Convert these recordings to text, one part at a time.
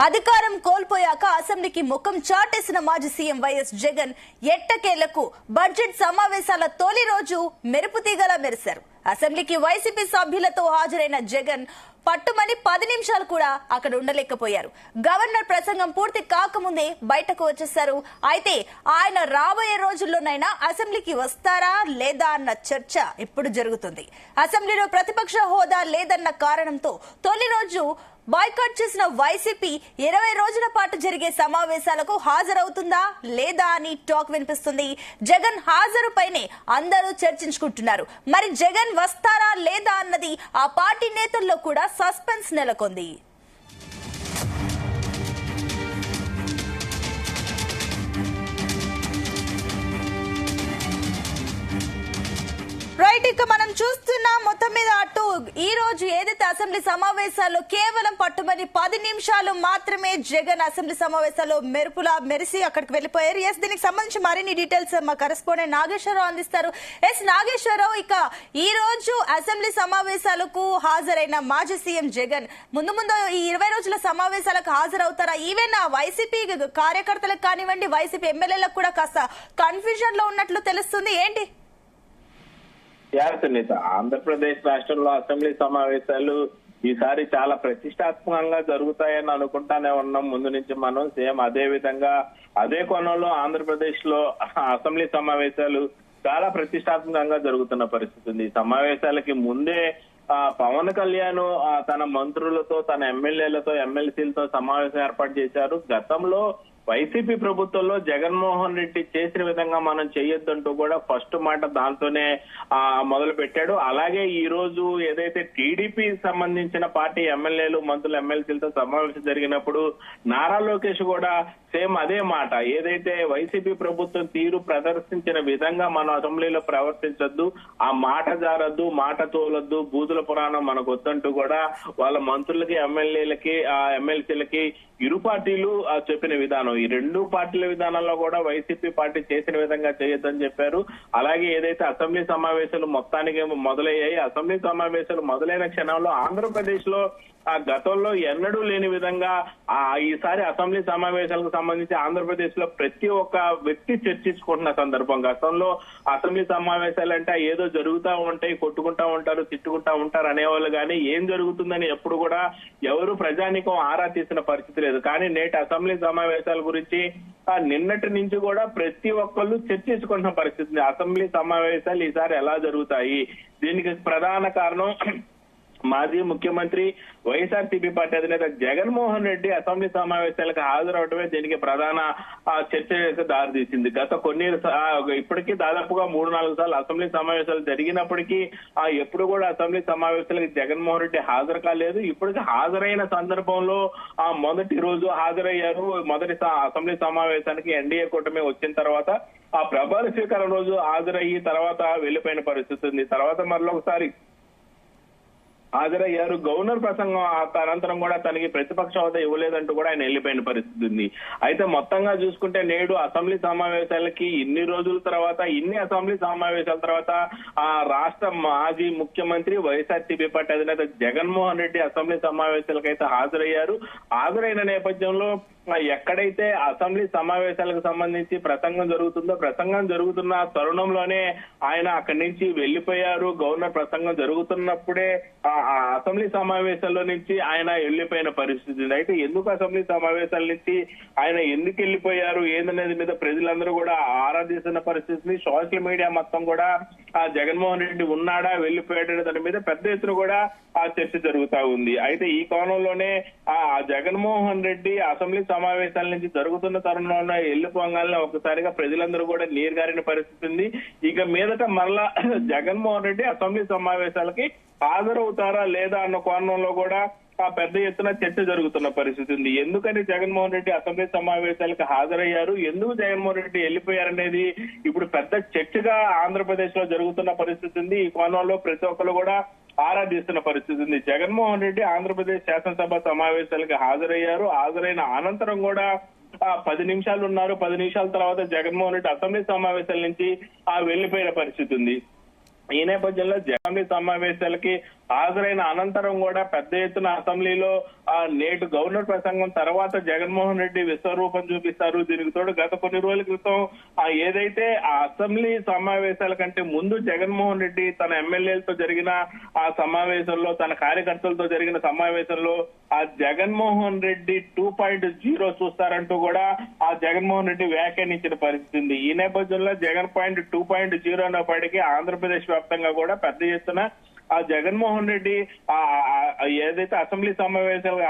అధికారం కోల్పోయాక అసెంబ్లీకి ముఖం చాటేసిన మాజీ సీఎం వైఎస్ జగన్ ఎట్టకేలకు బడ్జెట్ సమావేశాల తొలి రోజు మెరుపు తీగలా మెరిశారు. అసెంబ్లీకి వైసీపీ సభ్యులతో హాజరైన జగన్ పట్టుమని 10 నిమిషాలు కూడా అక్కడ ఉండలేకపోయారు. గవర్నర్ ప్రసంగం పూర్తి కాకముందే బయటకు వచ్చేశారు. అయితే ఆయన రాబోయే రోజుల్లోనైనా అసెంబ్లీకి వస్తారా లేదా అన్న చర్చ ఇప్పుడు జరుగుతుంది. అసెంబ్లీలో ప్రతిపక్ష హోదా లేదన్న కారణంతో తొలి రోజు బాయ్కాట్ చేసిన వైసీపీ 20 రోజుల పాటు జరిగే సమావేశాలకు హాజరవుతుందా లేదా అని టాక్ వినిపిస్తుంది. జగన్ హాజరుపైనే అందరూ చర్చించుకుంటున్నారు. మరి జగన్ వస్తారా లేదా అన్నది ఆ పార్టీ నేతల్లో కూడా సస్పెన్స్ నెలకొంది. రైట్, ఇక మనం చూస్తున్నాం మొత్తం మీద అటు ఈ రోజు ఏదైతే అసెంబ్లీ సమావేశాల్లో కేవలం పట్టుమని 10 నిమిషాలు మాత్రమే జగన్ అసెంబ్లీ సమావేశాల్లో మెరుపులా మెరిసి అక్కడికి వెళ్లిపోయారు. ఎస్, దీనికి సంబంధించి మరిన్ని డీటెయిల్స్ మా కరెస్పాండెంట్ నాగేశ్వరరావు అందిస్తారు. ఎస్ నాగేశ్వరరావు, ఇక ఈ రోజు అసెంబ్లీ సమావేశాలకు హాజరైన మాజీ సీఎం జగన్ ముందు ఈ 20 రోజుల సమావేశాలకు హాజరవుతారా? ఈవెన్ వైసీపీ కార్యకర్తలకు కానివ్వండి, వైసీపీ ఎమ్మెల్యేలకు కూడా కాస్త కన్ఫ్యూజన్ లో ఉన్నట్లు తెలుస్తుంది. ఏంటి? సునీత, ఆంధ్రప్రదేశ్ రాష్ట్రంలో అసెంబ్లీ సమావేశాలు ఈసారి చాలా ప్రతిష్టాత్మకంగా జరుగుతాయని అనుకుంటానే ఉన్నాం. ముందు నుంచి మనం సేమ్ అదే విధంగా అదే కోణంలో ఆంధ్రప్రదేశ్ లో అసెంబ్లీ సమావేశాలు చాలా ప్రతిష్టాత్మకంగా జరుగుతున్న పరిస్థితి ఉంది. సమావేశాలకి ముందే పవన్ కళ్యాణ్ తన మంత్రులతో, తన ఎమ్మెల్యేలతో, ఎమ్మెల్సీలతో సమావేశం ఏర్పాటు చేశారు. గతంలో వైసీపీ ప్రభుత్వంలో జగన్మోహన్ రెడ్డి చేసిన విధంగా మనం చేయొద్దంటూ కూడా ఫస్ట్ మాట దాంతోనే మొదలు పెట్టాడు. అలాగే ఈ రోజు ఏదైతే టీడీపీ సంబంధించిన పార్టీ ఎమ్మెల్యేలు, మంత్రులు, ఎమ్మెల్సీలతో సమావేశం జరిగినప్పుడు నారా లోకేష్ కూడా సేమ్ అదే మాట, ఏదైతే వైసీపీ ప్రభుత్వం తీరు ప్రదర్శించిన విధంగా మనం అసెంబ్లీలో ప్రవర్తించొద్దు, ఆ మాట జారద్దు, మాట తోలొద్దు, బూతుల పురాణం మనకు వద్దంటూ కూడా వాళ్ళ మంత్రులకి, ఎమ్మెల్యేలకి, ఎమ్మెల్సీలకి ఇరు పార్టీలు చెప్పిన విధానం. ఈ రెండు పార్టీల విధానంలో కూడా వైసీపీ పార్టీ చేసిన విధంగా చేయొద్దని చెప్పారు. అలాగే ఏదైతే అసెంబ్లీ సమావేశాలు మొత్తానికి మొదలయ్యాయి, అసెంబ్లీ సమావేశాలు మొదలైన క్షణంలో ఆంధ్రప్రదేశ్ లో గతంలో ఎన్నడూ లేని విధంగా ఈసారి అసెంబ్లీ సమావేశాలకు సంబంధించి ఆంధ్రప్రదేశ్ లో ప్రతి ఒక్క వ్యక్తి చర్చించుకుంటున్న సందర్భం. గతంలో అసెంబ్లీ సమావేశాలు అంటే ఏదో జరుగుతూ ఉంటాయి, కొట్టుకుంటా ఉంటారు, తిట్టుకుంటా ఉంటారు అనేవాళ్ళు, కానీ ఏం జరుగుతుందని ఎప్పుడు కూడా ఎవరు ప్రజానీకం ఆరా తీసిన పరిస్థితి లేదు. కానీ నేటి అసెంబ్లీ సమావేశాల గురించి నిన్నటి నుంచి కూడా ప్రతి ఒక్కళ్ళు చర్చించుకుంటున్న పరిస్థితి. అసెంబ్లీ సమావేశాలు ఈసారి ఎలా జరుగుతాయి, దీనికి ప్రధాన కారణం మాజీ ముఖ్యమంత్రి వైఎస్ఆర్సీపీ పార్టీ అధినేత జగన్మోహన్ రెడ్డి అసెంబ్లీ సమావేశాలకు హాజరవడమే దీనికి ప్రధాన చర్చ దారితీసింది. గత ఇప్పటికీ దాదాపుగా 3-4 సార్లు అసెంబ్లీ సమావేశాలు జరిగినప్పటికీ ఎప్పుడు కూడా అసెంబ్లీ సమావేశాలకు జగన్మోహన్ రెడ్డి హాజరు కాలేదు. ఇప్పటికి హాజరైన సందర్భంలో మొదటి రోజు హాజరయ్యారు. మొదటి అసెంబ్లీ సమావేశానికి ఎన్డీఏ కూటమి వచ్చిన తర్వాత ఆ ప్రమాణ స్వీకారం రోజు హాజరయ్యి తర్వాత వెళ్లిపోయిన పరిస్థితి ఉంది. తర్వాత మరొకసారి హాజరయ్యారు. గవర్నర్ ప్రసంగం అనంతరం కూడా తనకి ప్రతిపక్ష హోదా ఇవ్వలేదంటూ కూడా ఆయన వెళ్లిపోయిన పరిస్థితి ఉంది. అయితే మొత్తంగా చూసుకుంటే నేడు అసెంబ్లీ సమావేశాలకి ఇన్ని రోజుల తర్వాత, ఇన్ని అసెంబ్లీ సమావేశాల తర్వాత రాష్ట్ర మాజీ ముఖ్యమంత్రి వైఎస్ఆర్సీపీ పార్టీ అధినేత జగన్మోహన్ రెడ్డి అసెంబ్లీ సమావేశాలకైతే హాజరయ్యారు. హాజరైన నేపథ్యంలో ఎక్కడైతే అసెంబ్లీ సమావేశాలకు సంబంధించి ప్రసంగం జరుగుతుందో, ప్రసంగం జరుగుతున్న తరుణంలోనే ఆయన అక్కడి నుంచి వెళ్లిపోయారు. గవర్నర్ ప్రసంగం జరుగుతున్నప్పుడే అసెంబ్లీ సమావేశాల్లో నుంచి ఆయన వెళ్లిపోయిన పరిస్థితి. అయితే ఎందుకు అసెంబ్లీ సమావేశాల నుంచి ఆయన ఎందుకు వెళ్లిపోయారు ఏందనేది మీద ప్రజలందరూ కూడా ఆరాధిస్తున్న పరిస్థితిని, సోషల్ మీడియా మొత్తం కూడా జగన్మోహన్ రెడ్డి ఉన్నాడా, వెళ్లిపోయాడు దాని మీద పెద్ద ఎత్తున కూడా చర్చ జరుగుతా ఉంది. అయితే ఈ కోణంలోనే జగన్మోహన్ రెడ్డి అసెంబ్లీ సమావేశాల నుంచి జరుగుతున్న తరుణంలో వెళ్లిపోగానే ఒకసారిగా ప్రజలందరూ కూడా నీరుగారిన పరిస్థితి ఉంది. ఇక మీదట మరలా జగన్మోహన్ రెడ్డి అసెంబ్లీ సమావేశాలకి హాజరవుతారా లేదా అన్న కోణంలో కూడా పెద్ద ఎత్తున చర్చ జరుగుతున్న పరిస్థితి ఉంది. ఎందుకని జగన్మోహన్ రెడ్డి అసెంబ్లీ సమావేశాలకు హాజరయ్యారు, ఎందుకు జగన్మోహన్ రెడ్డి వెళ్లిపోయారనేది ఇప్పుడు పెద్ద చర్చగా ఆంధ్రప్రదేశ్ లో జరుగుతున్న పరిస్థితి ఉంది. ఈ కోణంలో ప్రతి ఒక్కరు కూడా ఆరాధిస్తున్న పరిస్థితి ఉంది. జగన్మోహన్ రెడ్డి ఆంధ్రప్రదేశ్ శాసనసభ సమావేశాలకు హాజరయ్యారు. హాజరైన అనంతరం కూడా 10 నిమిషాలు ఉన్నారు. 10 నిమిషాల తర్వాత జగన్మోహన్ రెడ్డి అసెంబ్లీ సమావేశాల నుంచి వెళ్లిపోయిన పరిస్థితి ఉంది. ఈ నేపథ్యంలో అసెంబ్లీ సమావేశాలకి హాజరైన అనంతరం కూడా పెద్ద ఎత్తున అసెంబ్లీలో నేటి గవర్నర్ ప్రసంగం తర్వాత జగన్మోహన్ రెడ్డి విశ్వరూపం చూపిస్తారు. దీనికి తోడు గత కొన్ని రోజుల క్రితం ఏదైతే ఆ అసెంబ్లీ సమావేశాల కంటే ముందు జగన్మోహన్ రెడ్డి తన ఎమ్మెల్యేలతో జరిగిన ఆ సమావేశంలో, తన కార్యకర్తలతో జరిగిన సమావేశంలో ఆ జగన్మోహన్ రెడ్డి 2.0 చూస్తారంటూ కూడా ఆ జగన్మోహన్ రెడ్డి వ్యాఖ్యానించిన పరిస్థితి ఉంది. ఈ నేపథ్యంలో జగన్ పాయింట్ 2.0 అన్నప్పటికీ ఆంధ్రప్రదేశ్ వ్యాప్తంగా కూడా పెద్ద ఎత్తున ఆ జగన్మోహన్ రెడ్డి ఏదైతే అసెంబ్లీ సమావేశాలకు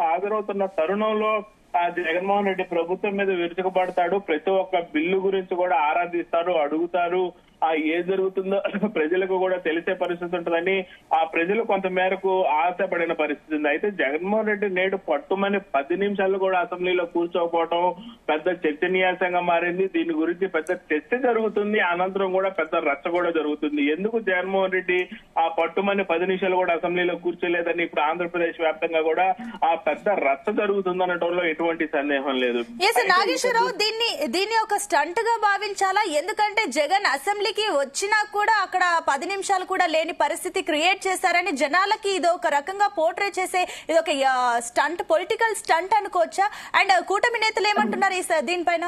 హాజరవుతున్న తరుణంలో ఆ జగన్మోహన్ రెడ్డి ప్రభుత్వం మీద విరుచుకుపడతాడు. ప్రతి ఒక్క బిల్లు గురించి కూడా ఆరాధిస్తారు, అడుగుతారు. ఏం జరుగుతుందో ప్రజలకు కూడా తెలిసే పరిస్థితి ఉంటుందని ఆ ప్రజలు కొంత మేరకు ఆశపడిన పరిస్థితి ఉంది. అయితే జగన్మోహన్ రెడ్డి నేడు పట్టుమని 10 నిమిషాలు కూడా అసెంబ్లీలో కూర్చోకపోవడం పెద్ద చర్చనీయాంశంగా మారింది. దీని గురించి పెద్ద చర్చ జరుగుతుంది. అనంతరం కూడా పెద్ద రచ్చ కూడా జరుగుతుంది. ఎందుకు జగన్మోహన్ రెడ్డి ఆ పట్టుమని 10 నిమిషాలు కూడా అసెంబ్లీలో కూర్చోలేదని ఇప్పుడు ఆంధ్రప్రదేశ్ వ్యాప్తంగా కూడా ఆ పెద్ద రచ్చ జరుగుతుందనటంలో ఎటువంటి సందేహం లేదు. నాగేశ్వరరావు, దీన్ని ఒక స్టంట్ గా భావించాలా? ఎందుకంటే జగన్ అసెంబ్లీ వచ్చినా కూడా అక్కడ 10 నిమిషాలు కూడా లేని పరిస్థితి క్రియేట్ చేశారని జనాలకి ఇది ఒక రకంగా పోర్ట్రే చేసే ఇది ఒక స్టంట్, పొలిటికల్ స్టంట్ అనుకోవచ్చా? అండ్ కూటమి నేతలు ఏమంటున్నారు దీనిపైన?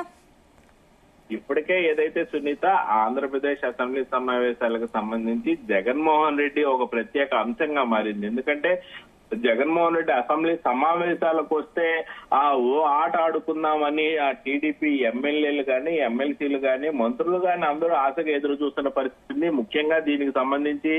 ఇప్పటికే ఏదైతే సునీత ఆంధ్రప్రదేశ్ అసెంబ్లీ సమావేశాలకు సంబంధించి జగన్మోహన్ రెడ్డి ఒక ప్రత్యేక అంశంగా మారింది. ఎందుకంటే జగన్మోహన్ రెడ్డి అసెంబ్లీ సమావేశాలకు వస్తే ఓ ఆట ఆడుకుందామని ఆ టీడీపీ ఎమ్మెల్యేలు కానీ, ఎమ్మెల్సీలు కానీ, మంత్రులు కానీ అందరూ ఆశగా ఎదురు చూస్తున్న పరిస్థితి. ముఖ్యంగా దీనికి సంబంధించి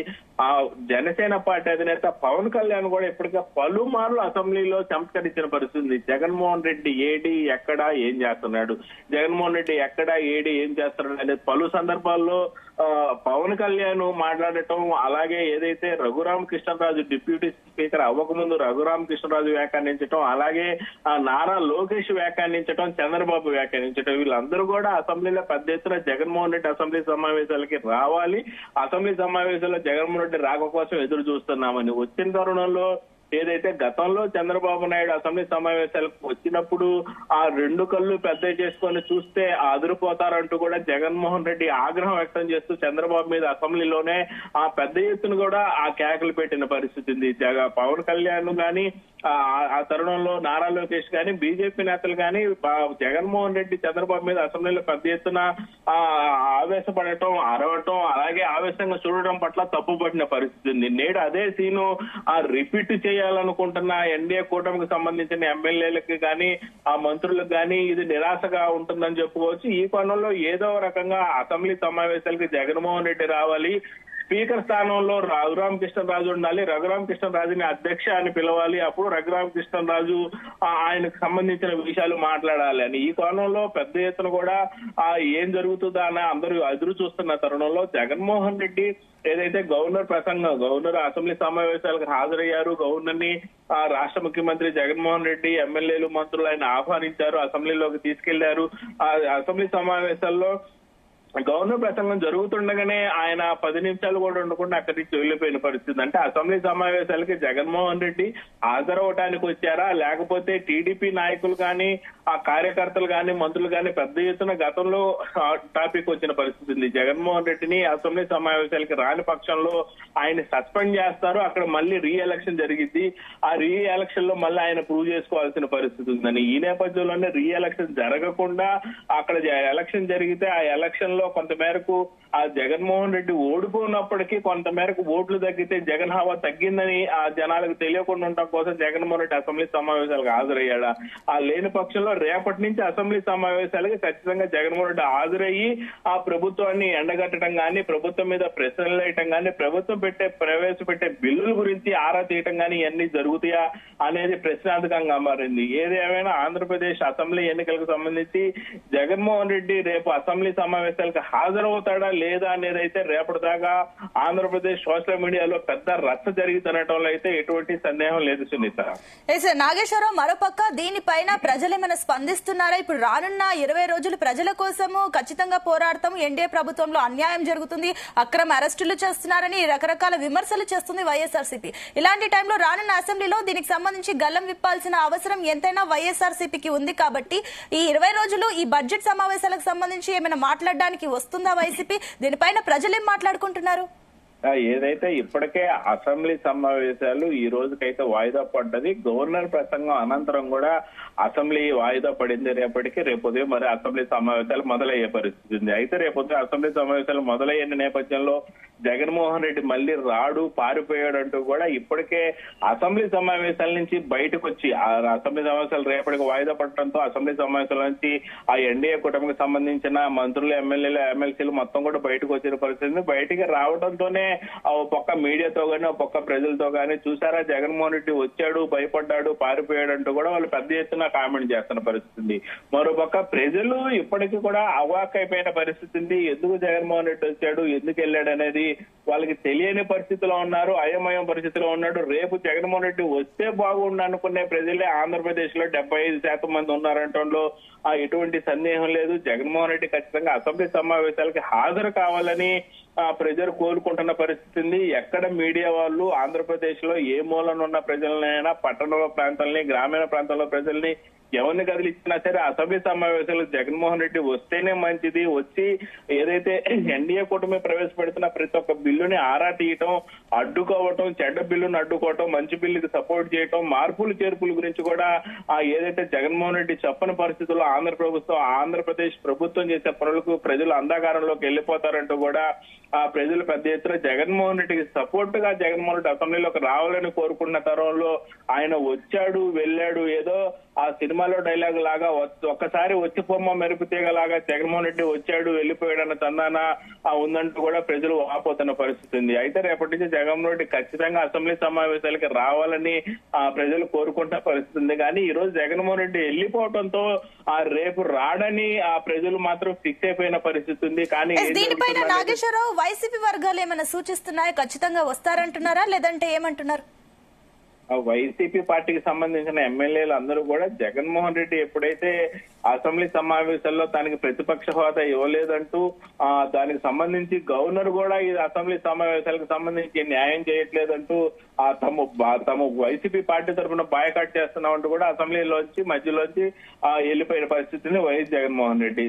ఆ జనసేన పార్టీ అధినేత పవన్ కళ్యాణ్ కూడా ఇప్పటికే పలుమార్లు అసెంబ్లీలో చమత్కరించిన పరిస్థితి. జగన్మోహన్ రెడ్డి ఏడి, ఎక్కడ, ఏం చేస్తున్నాడు, జగన్మోహన్ రెడ్డి ఎక్కడ, ఏడి, ఏం చేస్తున్నాడు అనేది పలు సందర్భాల్లో పవన్ కళ్యాణ్ మాట్లాడటం, అలాగే ఏదైతే రఘురామకృష్ణరాజు డిప్యూటీ స్పీకర్ అవ్వకముందు రఘురామకృష్ణరాజు వ్యాఖ్యానించడం, అలాగే నారా లోకేష్ వ్యాఖ్యానించడం, చంద్రబాబు వ్యాఖ్యానించడం, వీళ్ళందరూ కూడా అసెంబ్లీలో పెద్ద ఎత్తున జగన్మోహన్ రెడ్డి అసెంబ్లీ సమావేశాలకి రావాలి, అసెంబ్లీ సమావేశాల్లో జగన్మోహన్ రెడ్డి రాక కోసం ఎదురు చూస్తున్నామని వచ్చిన తరుణంలో ఏదైతే గతంలో చంద్రబాబు నాయుడు అసెంబ్లీ సమావేశాలకు వచ్చినప్పుడు ఆ 2 కళ్ళు పెద్ద చేసుకొని చూస్తే అదిరిపోతారంటూ కూడా జగన్మోహన్ రెడ్డి ఆగ్రహం వ్యక్తం చేస్తూ చంద్రబాబు మీద అసెంబ్లీలోనే ఆ పెద్ద ఎత్తున కూడా ఆ కేకలు పెట్టిన పరిస్థితి ఉంది. పవన్ కళ్యాణ్ గాని ఆ తరుణంలో నారా లోకేష్ గాని, బీజేపీ నేతలు గాని జగన్మోహన్ రెడ్డి చంద్రబాబు మీద అసెంబ్లీలో పెద్ద ఎత్తున ఆవేశపడటం, అరవటం, అలాగే ఆవేశంగా చూడడం పట్ల తప్పుపడిన పరిస్థితి ఉంది. నేడు అదే సీను రిపీట్ చేయాలనుకుంటున్న ఎన్డీఏ కూటమికి సంబంధించిన ఎమ్మెల్యేలకి కానీ, ఆ మంత్రులకు కానీ ఇది నిరాశగా ఉంటుందని చెప్పుకోవచ్చు. ఈ కోణంలో ఏదో రకంగా అసెంబ్లీ సమావేశాలకి జగన్మోహన్ రెడ్డి రావాలి, స్పీకర్ స్థానంలో రఘురామకృష్ణరాజు ఉండాలి, రఘురామకృష్ణరాజుని అధ్యక్ష అని పిలవాలి, అప్పుడు రఘురామకృష్ణరాజు ఆయనకు సంబంధించిన విషయాలు మాట్లాడాలి అని ఈ కోణంలో పెద్ద ఎత్తున కూడా ఏం జరుగుతుందా అని అందరూ ఎదురు చూస్తున్న తరుణంలో జగన్మోహన్ రెడ్డి ఏదైతే గవర్నర్ అసెంబ్లీ సమావేశాలకు హాజరయ్యారు, గవర్నర్ ని రాష్ట్ర ముఖ్యమంత్రి జగన్మోహన్ రెడ్డి, ఎమ్మెల్యేలు, మంత్రులు ఆయన ఆహ్వానించారు, అసెంబ్లీలోకి తీసుకెళ్లారు. ఆ అసెంబ్లీ సమావేశాల్లో గవర్నర్ ప్రసంగం జరుగుతుండగానే ఆయన 10 నిమిషాలు కూడా ఉండకుండా అక్కడి నుంచి వెళ్లిపోయిన పరిస్థితి. అంటే అసెంబ్లీ సమావేశాలకి జగన్మోహన్ రెడ్డి హాజరవటానికి వచ్చారా, లేకపోతే టీడీపీ నాయకులు కానీ, ఆ కార్యకర్తలు కానీ, మంత్రులు కానీ పెద్ద ఎత్తున గతంలో టాపిక్ వచ్చిన పరిస్థితి ఉంది. జగన్మోహన్ రెడ్డిని అసెంబ్లీ సమావేశాలకి రాని పక్షంలో ఆయన సస్పెండ్ చేస్తారు, అక్కడ మళ్ళీ రీ ఎలక్షన్ జరిగింది, ఆ రీ ఎలక్షన్ లో మళ్ళీ ఆయన ప్రూవ్ చేసుకోవాల్సిన పరిస్థితి ఉందని ఈ నేపథ్యంలోనే రీ ఎలక్షన్ జరగకుండా అక్కడ ఎలక్షన్ జరిగితే ఆ ఎలక్షన్ లో కొంత మేరకు ఆ జగన్మోహన్ రెడ్డి ఓడిపోయినప్పటికీ కొంత మేరకు ఓట్లు తగ్గితే జగన్ హవా తగ్గిందని ఆ జనాలకు తెలియకుండా ఉండటం కోసం జగన్మోహన్ రెడ్డి అసెంబ్లీ సమావేశాలకు హాజరయ్యాడా? ఆ లేని పక్షంలో రేపటి నుంచి అసెంబ్లీ సమావేశాలకి ఖచ్చితంగా జగన్మోహన్ రెడ్డి హాజరయ్యి ఆ ప్రభుత్వాన్ని ఎండగట్టడం కానీ, ప్రభుత్వం మీద ప్రశ్నలు వేయటం కానీ, ప్రభుత్వం ప్రవేశపెట్టే బిల్లుల గురించి ఆరా తీయటం కానీ ఇవన్నీ జరుగుతాయా అనేది ప్రశ్నార్థకంగా మారింది. ఏది ఏమైనా ఆంధ్రప్రదేశ్ అసెంబ్లీ ఎన్నికలకు సంబంధించి జగన్మోహన్ రెడ్డి రేపు అసెంబ్లీ సమావేశాలకు హాజరవుతాడా లేదా అనేది అయితే రేపటి దాకా ఆంధ్రప్రదేశ్ సోషల్ మీడియాలో పెద్ద రచ్చ జరుగుతున్నటంలో అయితే ఎటువంటి సందేహం లేదు సునీత. నాగేశ్వరరావు, మరోపక్క దీనిపైన ప్రజలేమైనా స్పందిస్తున్నారా? ఇప్పుడు రానున్న 20 రోజులు ప్రజల కోసము ఖచ్చితంగా పోరాడతాం, ఎన్డీఏ ప్రభుత్వంలో అన్యాయం జరుగుతుంది, అక్రమ అరెస్టులు చేస్తున్నారని రకరకాల విమర్శలు చేస్తుంది వైఎస్ఆర్సీపీ. ఇలాంటి టైంలో రానున్న అసెంబ్లీలో దీనికి సంబంధించి గల్లం విప్పాల్సిన అవసరం ఎంతైనా వైఎస్ఆర్సీపీకి ఉంది. కాబట్టి ఈ 20 రోజులు ఈ బడ్జెట్ సమావేశాలకు సంబంధించి ఏమైనా మాట్లాడడానికి వస్తుందా వైసీపీ? దీనిపైన ప్రజలేం మాట్లాడుకుంటున్నారు? ఏదైతే ఇప్పటికే అసెంబ్లీ సమావేశాలు ఈ రోజుకైతే వాయిదా పడ్డది. గవర్నర్ ప్రసంగం అనంతరం కూడా అసెంబ్లీ వాయిదా పడింది. రేపు ఉదయం మరి అసెంబ్లీ సమావేశాలు మొదలయ్యే పరిస్థితి ఉంది. అయితే రేపు ఉదయం అసెంబ్లీ సమావేశాలు మొదలయ్యే నేపథ్యంలో జగన్మోహన్ రెడ్డి మళ్ళీ రాడు, పారిపోయాడు అంటూ కూడా ఇప్పటికే అసెంబ్లీ సమావేశాల నుంచి బయటకు వచ్చి అసెంబ్లీ సమావేశాలు రేపటికి వాయిదా పడటంతో అసెంబ్లీ సమావేశాల నుంచి ఆ ఎన్డీఏ కూటమికి సంబంధించిన మంత్రులు, ఎమ్మెల్యేలు, ఎమ్మెల్సీలు మొత్తం కూడా బయటకు వచ్చిన పరిస్థితి. బయటికి రావడంతోనే ఓ పక్క మీడియాతో గానీ, ఓ పక్క ప్రజలతో గానీ చూసారా జగన్మోహన్ రెడ్డి వచ్చాడు, భయపడ్డాడు, పారిపోయాడు అంటూ కూడా వాళ్ళు పెద్ద ఎత్తున కామెంట్ చేస్తున్న పరిస్థితి. మరోపక్క ప్రజలు ఇప్పటికీ కూడా అవాక్కైపోయిన పరిస్థితి ఉంది. ఎందుకు జగన్మోహన్ రెడ్డి వచ్చాడు, ఎందుకు వెళ్ళాడు అనేది వాళ్ళకి తెలియని పరిస్థితిలో ఉన్నారు, అయోమయం పరిస్థితిలో ఉన్నాడు. రేపు జగన్మోహన్ రెడ్డి వస్తే బాగుండు అనుకునే ప్రజలే ఆంధ్రప్రదేశ్ లో 75% మంది ఉన్నారంటంలో ఎటువంటి సందేహం లేదు. జగన్మోహన్ రెడ్డి ఖచ్చితంగా అసెంబ్లీ సమావేశాలకి హాజరు కావాలని ప్రజలు కోరుకుంటున్న పరిస్థితి ఉంది. ఎక్కడ మీడియా వాళ్ళు ఆంధ్రప్రదేశ్ లో ఏ మూలన ఉన్న ప్రజలనైనా, పట్టణ ప్రాంతాలని, గ్రామీణ ప్రాంతాల్లో ప్రజల్ని ఎవరిని కదిలిచ్చినా సరే అసెంబ్లీ సమావేశాలు జగన్మోహన్ రెడ్డి వస్తేనే మంచిది. వచ్చి ఏదైతే ఎన్డీఏ కూటమి ప్రవేశపెడుతున్న ప్రతి ఒక్క బిల్లుని ఆరా తీయటం, అడ్డుకోవటం, చెడ్డ బిల్లును అడ్డుకోవటం, మంచి బిల్లుకి సపోర్ట్ చేయటం, మార్పులు చేర్పుల గురించి కూడా ఏదైతే జగన్మోహన్ రెడ్డి చెప్పని పరిస్థితుల్లో ఆంధ్రప్రదేశ్ ప్రభుత్వం చేసే పనులకు ప్రజలు అంధకారంలోకి వెళ్ళిపోతారంటూ కూడా ప్రజలు పెద్ద ఎత్తున జగన్మోహన్ రెడ్డికి సపోర్ట్ గా జగన్మోహన్ రెడ్డి అసెంబ్లీలోకి రావాలని కోరుకున్న తరంలో ఆయన వచ్చాడు, వెళ్ళాడు. ఏదో ఆ సినిమాలో డైలాగ్ లాగా ఒక్కసారి వచ్చి పొమ్మ మెరుపు తీగ లాగా జగన్మోహన్ రెడ్డి వచ్చాడు, వెళ్ళిపోయాడన్న తందాన ఉందంటూ కూడా ప్రజలు వాపోతున్న పరిస్థితి ఉంది. అయితే రేపటి నుంచి జగన్మోహన్ రెడ్డి ఖచ్చితంగా అసెంబ్లీ సమావేశాలకి రావాలని ప్రజలు కోరుకుంటున్న పరిస్థితి ఉంది. కానీ ఈ రోజు జగన్మోహన్ రెడ్డి వెళ్ళిపోవడంతో రేపు రాడని ప్రజలు మాత్రం ఫిక్స్ అయిపోయిన పరిస్థితి ఉంది. కానీ దీనిపైన నాగేశ్వరరావు, వైసీపీ వర్గాలు ఏమైనా సూచిస్తున్నాయా? ఖచ్చితంగా వస్తారంటున్నారా, లేదంటే ఏమంటున్నారు? వైసీపీ పార్టీకి సంబంధించిన ఎమ్మెల్యేలు అందరూ కూడా జగన్మోహన్ రెడ్డి ఎప్పుడైతే అసెంబ్లీ సమావేశాల్లో తనకి ప్రతిపక్ష హోదా ఇవ్వలేదంటూ దానికి సంబంధించి గవర్నర్ కూడా ఈ అసెంబ్లీ సమావేశాలకు సంబంధించి న్యాయం చేయట్లేదంటూ తమ వైసీపీ పార్టీ తరఫున బాయ్కాట్ చేస్తున్నామంటూ కూడా అసెంబ్లీలోంచి మధ్యలోంచి వెళ్ళిపోయిన పరిస్థితిని వైఎస్ జగన్మోహన్ రెడ్డి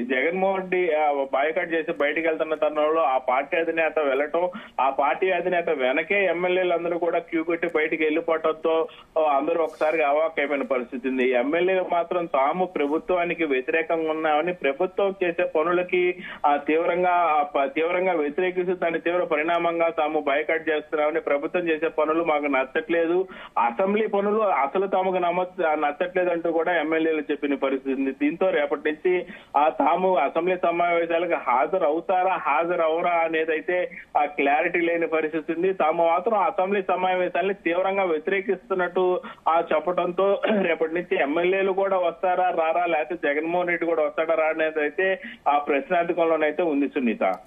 బాయ్కాట్ చేసి బయటకు వెళ్తున్న తరుణంలో ఆ పార్టీ అధినేత వెళ్ళటం, ఆ పార్టీ అధినేత వెనకే ఎమ్మెల్యేలు అందరూ కూడా క్యూ కొట్టి బయటికి వెళ్ళిపోవడంతో అందరూ ఒకసారిగా అవాక్కైపోయిన పరిస్థితి ఉంది. ఎమ్మెల్యేలు మాత్రం తాము ప్రభుత్వానికి వ్యతిరేకంగా ఉన్నామని, ప్రభుత్వం చేసే పనులకి తీవ్రంగా వ్యతిరేకిస్తూ దాని తీవ్ర పరిణామంగా తాము బాయ్కాట్ చేస్తున్నామని, ప్రభుత్వం చేసే పనులు మాకు నచ్చట్లేదు, అసెంబ్లీ పనులు అసలు తమకు నచ్చట్లేదు అంటూ కూడా ఎమ్మెల్యేలు చెప్పిన పరిస్థితి. దీంతో రేపటి నుంచి తాము అసెంబ్లీ సమావేశాలకు హాజరవరా అనేదైతే క్లారిటీ లేని పరిస్థితి ఉంది. తాము మాత్రం అసెంబ్లీ సమావేశాలని తీవ్రంగా వ్యతిరేకిస్తున్నట్టు చెప్పడంతో రేపటి నుంచి ఎమ్మెల్యేలు కూడా వస్తారా రారా, లేకపోతే జగన్మోహన్ రెడ్డి కూడా వస్తాడా రా అనేది అయితే ఆ ప్రశ్నార్థకంలోనైతే ఉంది సునీత.